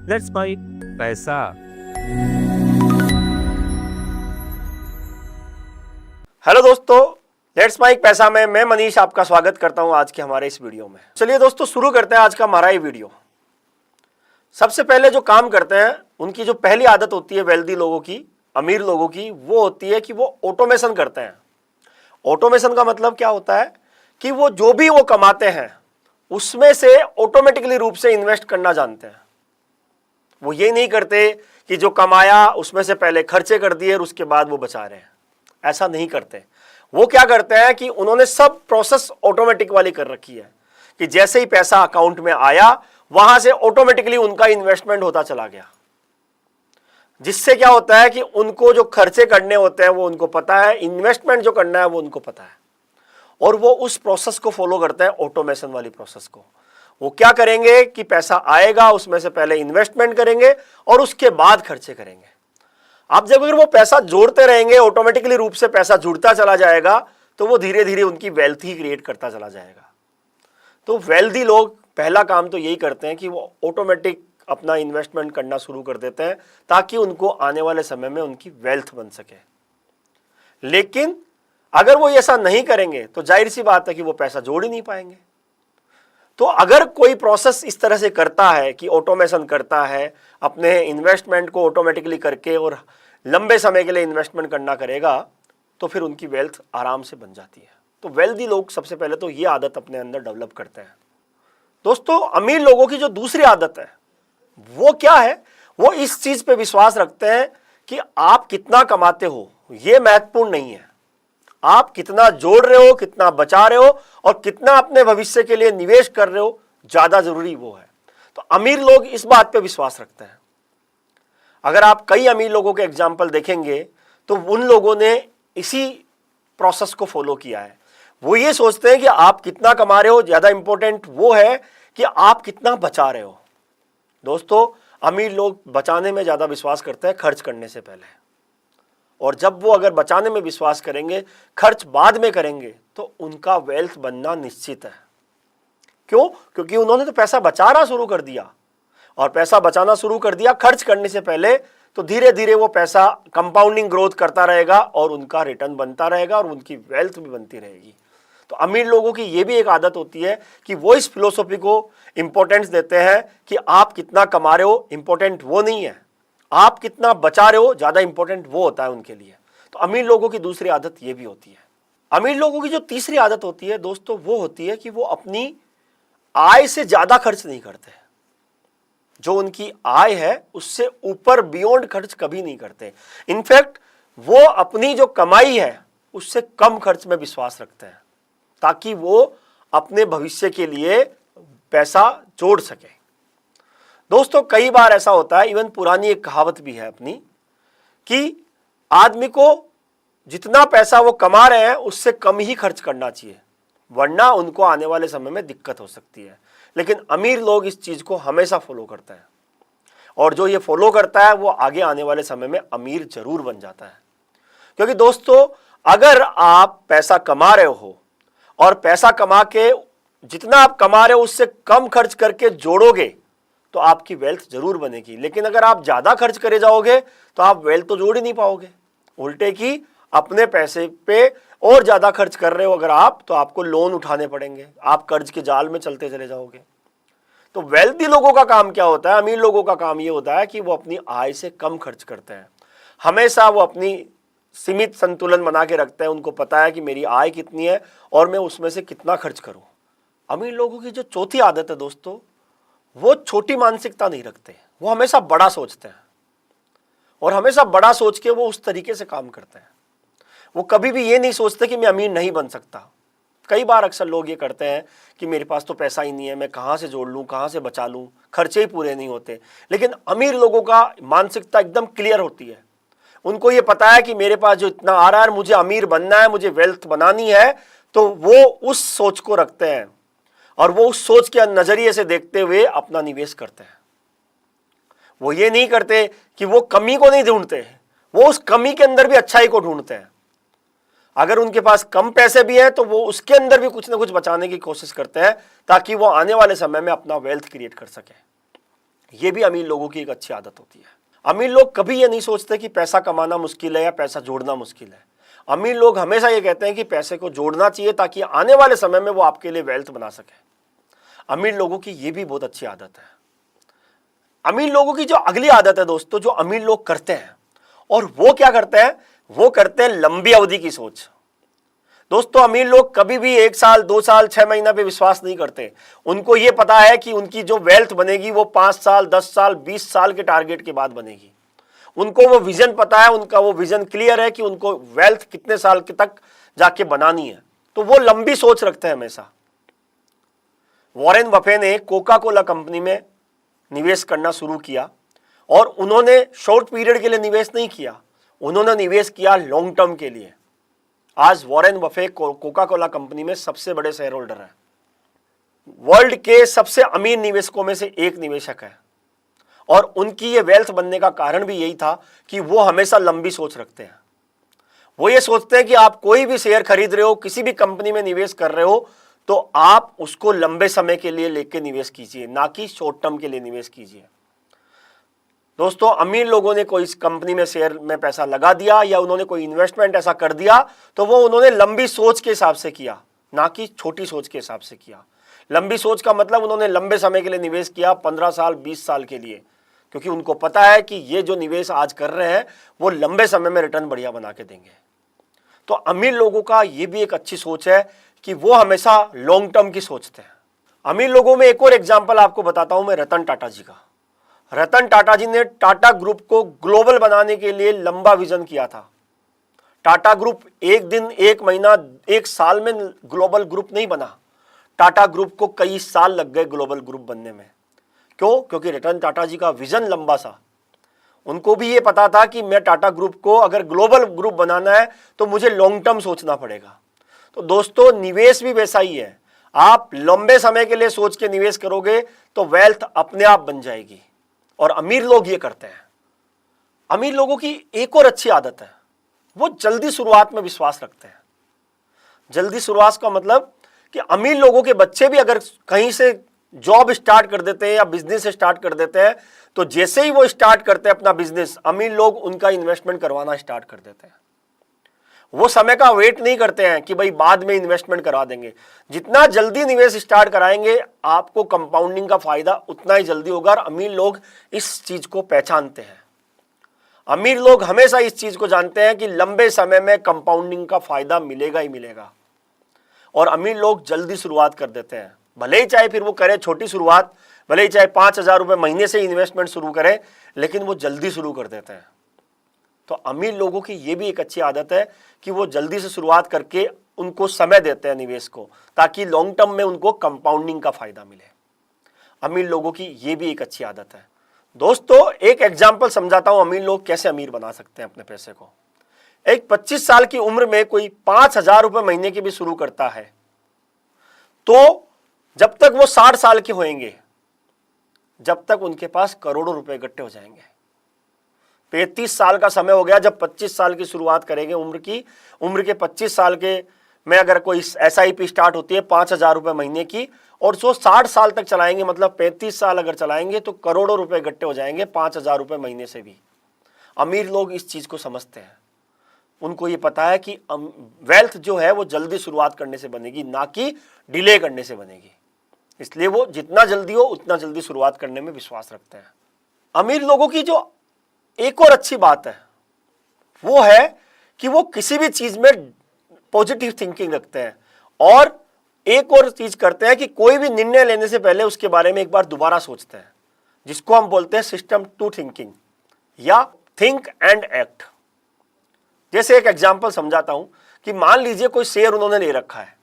Let's bike पैसा। Hello दोस्तों, let's mic पैसा में मैं मनीष आपका स्वागत करता हूं आज के हमारे इस वीडियो में। चलिए दोस्तों शुरू करते हैं आज का हमारा ये वीडियो। सबसे पहले जो काम करते हैं उनकी जो पहली आदत होती है वेल्दी लोगों की, अमीर लोगों की, वो होती है कि वो ऑटोमेशन करते हैं। ऑटोमेशन का मतलब क्या होता है कि वो जो भी वो कमाते हैं उसमें से ऑटोमेटिकली रूप से इन्वेस्ट करना जानते हैं। वो ये नहीं करते कि जो कमाया उसमें से पहले खर्चे कर दिए और उसके बाद वो बचा रहे हैं, ऐसा नहीं करते। वो क्या करते हैं कि उन्होंने सब प्रोसेस ऑटोमेटिक वाली कर रखी है कि जैसे ही पैसा अकाउंट में आया वहां से ऑटोमेटिकली उनका इन्वेस्टमेंट होता चला गया, जिससे क्या होता है कि उनको जो खर्चे करने होते हैं वो उनको पता है, इन्वेस्टमेंट जो करना है वो उनको पता है, और वो उस प्रोसेस को फॉलो करते हैं, ऑटोमेशन वाली प्रोसेस को। वो क्या करेंगे कि पैसा आएगा उसमें से पहले इन्वेस्टमेंट करेंगे और उसके बाद खर्चे करेंगे। अब जब अगर वो पैसा जोड़ते रहेंगे, ऑटोमेटिकली रूप से पैसा जुड़ता चला जाएगा, तो वो धीरे धीरे उनकी वेल्थ ही क्रिएट करता चला जाएगा। तो वेल्दी लोग पहला काम तो यही करते हैं कि वो ऑटोमेटिक अपना इन्वेस्टमेंट करना शुरू कर देते हैं ताकि उनको आने वाले समय में उनकी वेल्थ बन सके। लेकिन अगर वो ऐसा नहीं करेंगे तो जाहिर सी बात है कि वो पैसा जोड़ ही नहीं पाएंगे। तो अगर कोई प्रोसेस इस तरह से करता है कि ऑटोमेशन करता है, अपने इन्वेस्टमेंट को ऑटोमेटिकली करके और लंबे समय के लिए इन्वेस्टमेंट करना करेगा, तो फिर उनकी वेल्थ आराम से बन जाती है। तो वेल्दी लोग सबसे पहले तो ये आदत अपने अंदर डेवलप करते हैं। दोस्तों, अमीर लोगों की जो दूसरी आदत है वो क्या है, वो इस चीज पे विश्वास रखते हैं कि आप कितना कमाते हो ये महत्वपूर्ण नहीं है, आप कितना जोड़ रहे हो, कितना बचा रहे हो और कितना अपने भविष्य के लिए निवेश कर रहे हो, ज्यादा जरूरी वो है। तो अमीर लोग इस बात पे विश्वास रखते हैं। अगर आप कई अमीर लोगों के एग्जाम्पल देखेंगे तो उन लोगों ने इसी प्रोसेस को फॉलो किया है। वो ये सोचते हैं कि आप कितना कमा रहे हो, ज्यादा इंपॉर्टेंट वो है कि आप कितना बचा रहे हो। दोस्तों, अमीर लोग बचाने में ज्यादा विश्वास करते हैं खर्च करने से पहले, और जब वो अगर बचाने में विश्वास करेंगे, खर्च बाद में करेंगे, तो उनका वेल्थ बनना निश्चित है। क्यों? क्योंकि उन्होंने तो पैसा बचाना शुरू कर दिया, और पैसा बचाना शुरू कर दिया खर्च करने से पहले, तो धीरे धीरे वो पैसा कंपाउंडिंग ग्रोथ करता रहेगा और उनका रिटर्न बनता रहेगा और उनकी वेल्थ भी बनती रहेगी। तो अमीर लोगों की ये भी एक आदत होती है कि वो इस फिलोसॉफी को इंपॉर्टेंस देते हैं कि आप कितना कमा रहे हो इंपॉर्टेंट वो नहीं है, आप कितना बचा रहे हो ज्यादा इंपॉर्टेंट वो होता है उनके लिए। तो अमीर लोगों की दूसरी आदत ये भी होती है। अमीर लोगों की जो तीसरी आदत होती है दोस्तों, वो होती है कि वो अपनी आय से ज्यादा खर्च नहीं करते। जो उनकी आय है उससे ऊपर बियॉन्ड खर्च कभी नहीं करते। इनफैक्ट वो अपनी जो कमाई है उससे कम खर्च में विश्वास रखते हैं ताकि वो अपने भविष्य के लिए पैसा जोड़ सके। दोस्तों, कई बार ऐसा होता है, इवन पुरानी एक कहावत भी है अपनी, कि आदमी को जितना पैसा वो कमा रहे हैं उससे कम ही खर्च करना चाहिए, वरना उनको आने वाले समय में दिक्कत हो सकती है। लेकिन अमीर लोग इस चीज को हमेशा फॉलो करते हैं, और जो ये फॉलो करता है वो आगे आने वाले समय में अमीर जरूर बन जाता है। क्योंकि दोस्तों, अगर आप पैसा कमा रहे हो और पैसा कमा के जितना आप कमा रहे हो उससे कम खर्च करके जोड़ोगे तो आपकी वेल्थ जरूर बनेगी। लेकिन अगर आप ज्यादा खर्च करे जाओगे तो आप वेल्थ तो जोड़ ही नहीं पाओगे, उल्टे की अपने पैसे पे और ज्यादा खर्च कर रहे हो अगर आप, तो आपको लोन उठाने पड़ेंगे, आप कर्ज के जाल में चलते चले जाओगे। तो वेल्थी लोगों का काम क्या होता है, अमीर लोगों का काम ये होता है कि वो अपनी आय से कम खर्च करते हैं। हमेशा वो अपनी सीमित संतुलन बना के रखते हैं। उनको पता है कि मेरी आय कितनी है और मैं उसमें से कितना खर्च करूं। अमीर लोगों की जो चौथी आदत है दोस्तों, वो छोटी मानसिकता नहीं रखते, वो हमेशा बड़ा सोचते हैं, और हमेशा बड़ा सोच के वो उस तरीके से काम करते हैं। वो कभी भी ये नहीं सोचते कि मैं अमीर नहीं बन सकता। कई बार अक्सर लोग ये करते हैं कि मेरे पास तो पैसा ही नहीं है, मैं कहाँ से जोड़ लूँ, कहाँ से बचा लूँ, खर्चे ही पूरे नहीं होते। लेकिन अमीर लोगों का मानसिकता एकदम क्लियर होती है। उनको ये पता है कि मेरे पास जो इतना आ रहा है, मुझे अमीर बनना है, मुझे वेल्थ बनानी है, तो वो उस सोच को रखते हैं और वो उस सोच के नजरिए से देखते हुए अपना निवेश करते हैं। वो ये नहीं करते कि वो कमी को नहीं ढूंढते, वो उस कमी के अंदर भी अच्छाई को ढूंढते हैं। अगर उनके पास कम पैसे भी हैं तो वो उसके अंदर भी कुछ ना कुछ बचाने की कोशिश करते हैं ताकि वो आने वाले समय में अपना वेल्थ क्रिएट कर सके। ये भी अमीर लोगों की एक अच्छी आदत होती है। अमीर लोग कभी ये नहीं सोचते कि पैसा कमाना मुश्किल है या पैसा जोड़ना मुश्किल है। अमीर लोग हमेशा ये कहते हैं कि पैसे को जोड़ना चाहिए ताकि आने वाले समय में वो आपके लिए वेल्थ बना सके। अमीर लोगों की ये भी बहुत अच्छी आदत है। अमीर लोगों की जो अगली आदत है दोस्तों, जो अमीर लोग करते हैं, और वो क्या करते हैं, वो करते हैं लंबी अवधि की सोच। दोस्तों अमीर लोग कभी भी 1 साल 2 साल 6 महीना पे विश्वास नहीं करते। उनको ये पता है कि उनकी जो वेल्थ बनेगी वो 5 साल 10 साल 20 साल के टारगेट के बाद बनेगी। उनको वो विजन पता है, उनका वो विजन क्लियर है कि उनको वेल्थ कितने साल के तक जाके बनानी है, तो वो लंबी सोच रखते हैं हमेशा। वॉरेन बफे ने कोका कोला कंपनी में निवेश करना शुरू किया, और उन्होंने शॉर्ट पीरियड के लिए निवेश नहीं किया, उन्होंने निवेश किया लॉन्ग टर्म के लिए। आज Warren Buffett Coca Cola company में सबसे बड़े शेयर होल्डर है, वर्ल्ड के सबसे अमीर निवेशकों में से एक निवेशक है, और उनकी ये वेल्थ बनने का कारण भी यही था कि वो हमेशा लंबी सोच रखते हैं। वो ये सोचते हैं कि आप कोई भी शेयर खरीद रहे हो, किसी भी कंपनी में निवेश कर रहे हो, तो आप उसको लंबे समय के लिए लेके निवेश कीजिए, ना कि शॉर्ट टर्म के लिए निवेश कीजिए। दोस्तों अमीर लोगों ने कोई कंपनी में शेयर में पैसा लगा दिया या उन्होंने कोई इन्वेस्टमेंट ऐसा कर दिया, तो वो उन्होंने लंबी सोच के हिसाब से किया, ना कि छोटी सोच के हिसाब से किया। लंबी सोच का मतलब उन्होंने लंबे समय के लिए निवेश किया, 15 साल 20 साल के लिए, क्योंकि उनको पता है कि ये जो निवेश आज कर रहे हैं वो लंबे समय में रिटर्न बढ़िया बना के देंगे। तो अमीर लोगों का ये भी एक अच्छी सोच है कि वो हमेशा लॉन्ग टर्म की सोचते हैं। अमीर लोगों में एक और एग्जाम्पल आपको बताता हूं मैं, रतन टाटा जी का। रतन टाटा जी ने टाटा ग्रुप को ग्लोबल बनाने के लिए लंबा विजन किया था। टाटा ग्रुप एक दिन, एक महीना, एक साल में ग्लोबल ग्रुप नहीं बना। टाटा ग्रुप को कई साल लग गए ग्लोबल ग्रुप बनने में। क्यों? क्योंकि रतन टाटा जी का विजन लंबा सा। उनको भी ये पता था कि मैं टाटा ग्रुप को अगर ग्लोबल ग्रुप बनाना है तो मुझे लॉन्ग टर्म सोचना पड़ेगा। तो दोस्तों निवेश भी वैसा ही है, आप लंबे समय के लिए सोच के निवेश करोगे तो वेल्थ अपने आप बन जाएगी, और अमीर लोग ये करते हैं। अमीर लोगों की एक और अच्छी आदत है, वो जल्दी शुरुआत में विश्वास रखते हैं। जल्दी शुरुआत का मतलब कि अमीर लोगों के बच्चे भी अगर कहीं से जॉब स्टार्ट कर देते हैं या बिजनेस स्टार्ट कर देते हैं, तो जैसे ही वो स्टार्ट करते हैं अपना बिजनेस, अमीर लोग उनका इन्वेस्टमेंट करवाना स्टार्ट कर देते हैं। वो समय का वेट नहीं करते हैं कि भाई बाद में इन्वेस्टमेंट करा देंगे। जितना जल्दी निवेश स्टार्ट कराएंगे आपको कंपाउंडिंग का फायदा उतना ही जल्दी होगा, और अमीर लोग इस चीज को पहचानते हैं। अमीर लोग हमेशा इस चीज को जानते हैं कि लंबे समय में कंपाउंडिंग का फायदा मिलेगा ही मिलेगा, और अमीर लोग जल्दी शुरुआत कर देते हैं। भले ही चाहे फिर वो करे छोटी शुरुआत, भले ही चाहे 5,000 रुपये महीने से इन्वेस्टमेंट शुरू करे, लेकिन वो जल्दी शुरू कर देते हैं। तो अमीर लोगों की ये भी एक अच्छी आदत है कि वो जल्दी से शुरुआत करके उनको समय देते हैं निवेश को, ताकि लॉन्ग टर्म में उनको कंपाउंडिंग का फायदा मिले। अमीर लोगों की ये भी एक अच्छी आदत है। दोस्तों एक एग्जाम्पल समझाता हूं अमीर लोग कैसे अमीर बना सकते हैं अपने पैसे को। एक 25 साल की उम्र में कोई 5,000 रुपये महीने की भी शुरू करता है, तो जब तक वो 60 साल के होंगे, जब तक उनके पास करोड़ों रुपए इकट्ठे हो जाएंगे। 35 साल का समय हो गया जब 25 साल की शुरुआत करेंगे उम्र के 25 साल के में अगर कोई SIP स्टार्ट होती है 5,000 रुपये महीने की, और जो 60 साल तक चलाएंगे, मतलब 35 साल अगर चलाएंगे, तो करोड़ों रुपए इकट्ठे हो जाएंगे 5,000 रुपये महीने से भी। अमीर लोग इस चीज को समझते हैं, उनको ये पता है कि वेल्थ जो है वो जल्दी शुरुआत करने से बनेगी, ना कि डिले करने से बनेगी। इसलिए वो जितना जल्दी हो उतना जल्दी शुरुआत करने में विश्वास रखते हैं। अमीर लोगों की जो एक और अच्छी बात है वो है कि वो किसी भी चीज में पॉजिटिव थिंकिंग रखते हैं, और एक और चीज करते हैं कि कोई भी निर्णय लेने से पहले उसके बारे में एक बार दोबारा सोचते हैं, जिसको हम बोलते हैं सिस्टम 2 थिंकिंग या थिंक एंड एक्ट। जैसे एक एग्जांपल समझाता हूं कि मान लीजिए कोई शेयर उन्होंने ले रखा है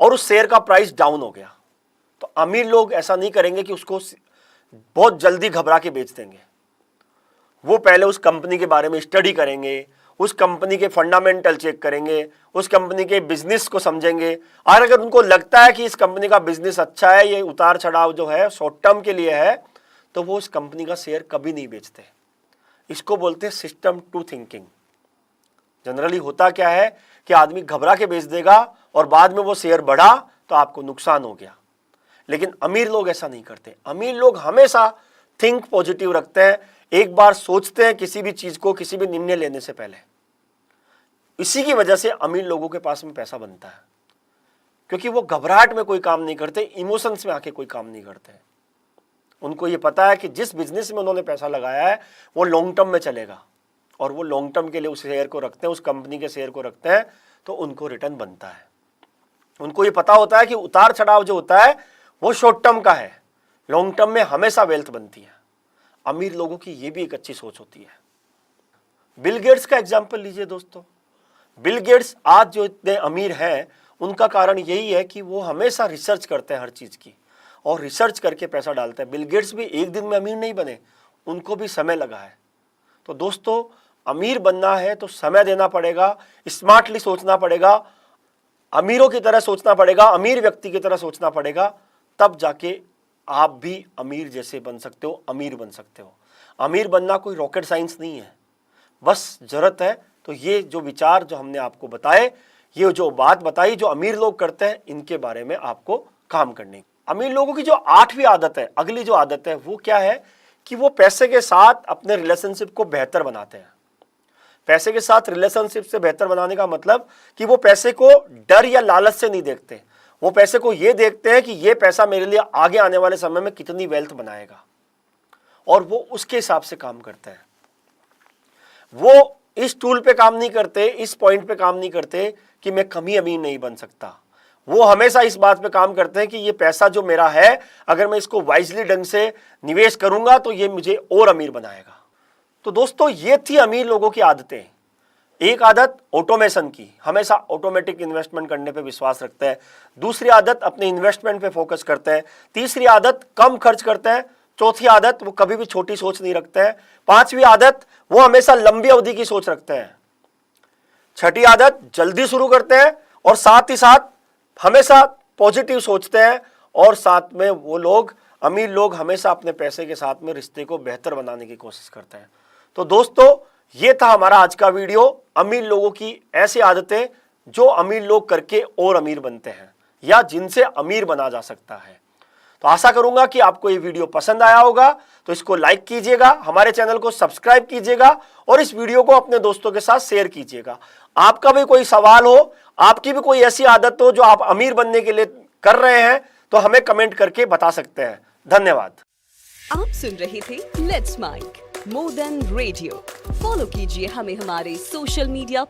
और उस शेयर का प्राइस डाउन हो गया, तो अमीर लोग ऐसा नहीं करेंगे कि उसको बहुत जल्दी घबरा के बेच देंगे। वो पहले उस कंपनी के बारे में स्टडी करेंगे, उस कंपनी के फंडामेंटल चेक करेंगे, उस कंपनी के बिजनेस को समझेंगे, और अगर उनको लगता है कि इस कंपनी का बिजनेस अच्छा है, ये उतार चढ़ाव जो है शॉर्ट टर्म के लिए है, तो वो उस कंपनी का शेयर कभी नहीं बेचते। इसको बोलते हैं सिस्टम 2 थिंकिंग। जनरली होता क्या है कि आदमी घबरा के बेच देगा और बाद में वो शेयर बढ़ा तो आपको नुकसान हो गया, लेकिन अमीर लोग ऐसा नहीं करते। अमीर लोग हमेशा थिंक पॉजिटिव रखते हैं, एक बार सोचते हैं किसी भी चीज को, किसी भी निर्णय लेने से पहले। इसी की वजह से अमीर लोगों के पास में पैसा बनता है, क्योंकि वो घबराहट में कोई काम नहीं करते, इमोशंस में आके कोई काम नहीं करते। उनको ये पता है कि जिस बिजनेस में उन्होंने पैसा लगाया है वो लॉन्ग टर्म में चलेगा, और वो लॉन्ग टर्म के लिए उस शेयर को रखते हैं, उस कंपनी के शेयर को रखते हैं, तो उनको रिटर्न बनता है। उनको ये पता होता है कि उतार चढ़ाव जो होता है वो शॉर्ट टर्म का है, लॉन्ग टर्म में हमेशा वेल्थ बनती है। अमीर लोगों की ये भी एक अच्छी सोच होती है। बिल गेट्स का एग्जाम्पल लीजिए दोस्तों। बिल गेट्स आज जो इतने अमीर हैं उनका कारण यही है कि वो हमेशा रिसर्च करते हैं हर चीज की, और रिसर्च करके पैसा डालते हैं। बिल गेट्स भी एक दिन में अमीर नहीं बने, उनको भी समय लगा है। तो दोस्तों, अमीर बनना है तो समय देना पड़ेगा, स्मार्टली सोचना पड़ेगा, अमीरों की तरह सोचना पड़ेगा, अमीर व्यक्ति की तरह सोचना पड़ेगा, तब जाके आप भी अमीर जैसे बन सकते हो, अमीर बन सकते हो। अमीर बनना कोई रॉकेट साइंस नहीं है, बस जरूरत है तो ये जो विचार जो हमने आपको बताए, ये जो बात बताई जो अमीर लोग करते हैं, इनके बारे में आपको काम करने। अमीर लोगों की जो 8वीं आदत है, अगली जो आदत है वो क्या है कि वो पैसे के साथ अपने रिलेशनशिप को बेहतर बनाते हैं। पैसे के साथ रिलेशनशिप से बेहतर बनाने का मतलब कि वो पैसे को डर या लालच से नहीं देखते, वो पैसे को ये देखते हैं कि ये पैसा मेरे लिए आगे आने वाले समय में कितनी वेल्थ बनाएगा, और वो उसके हिसाब से काम करते हैं। वो इस टूल पे काम नहीं करते, इस पॉइंट पे काम नहीं करते कि मैं कभी अमीर नहीं बन सकता। वो हमेशा इस बात पे काम करते हैं कि ये पैसा जो मेरा है, अगर मैं इसको वाइजली ढंग से निवेश करूंगा तो ये मुझे और अमीर बनाएगा। तो दोस्तों, ये थी अमीर लोगों की आदतें। एक आदत ऑटोमेशन की, हमेशा ऑटोमेटिक इन्वेस्टमेंट करने पे विश्वास रखते हैं। दूसरी आदत अपने इन्वेस्टमेंट पे फोकस करते हैं। तीसरी आदत कम खर्च करते हैं। चौथी आदत वो कभी भी छोटी सोच नहीं रखते हैं। 5वीं आदत वो हमेशा लंबी अवधि की सोच रखते हैं। 6ठी आदत जल्दी शुरू करते हैं, और साथ ही साथ हमेशा पॉजिटिव सोचते हैं, और साथ में वो लोग, अमीर लोग, हमेशा अपने पैसे के साथ में रिश्ते को बेहतर बनाने की कोशिश करते हैं। तो दोस्तों, ये था हमारा आज का वीडियो, अमीर लोगों की ऐसी आदतें जो अमीर लोग करके और अमीर बनते हैं, या जिनसे अमीर बना जा सकता है। तो आशा करूंगा कि आपको ये वीडियो पसंद आया होगा, तो इसको लाइक कीजिएगा, हमारे चैनल को सब्सक्राइब कीजिएगा, और इस वीडियो को अपने दोस्तों के साथ शेयर कीजिएगा। आपका भी कोई सवाल हो, आपकी भी कोई ऐसी आदत हो जो आप अमीर बनने के लिए कर रहे हैं, तो हमें कमेंट करके बता सकते हैं। धन्यवाद। आप सुन रहे थे let's mike more than radio. Follow कीजिए हमें हमारे सोशल मीडिया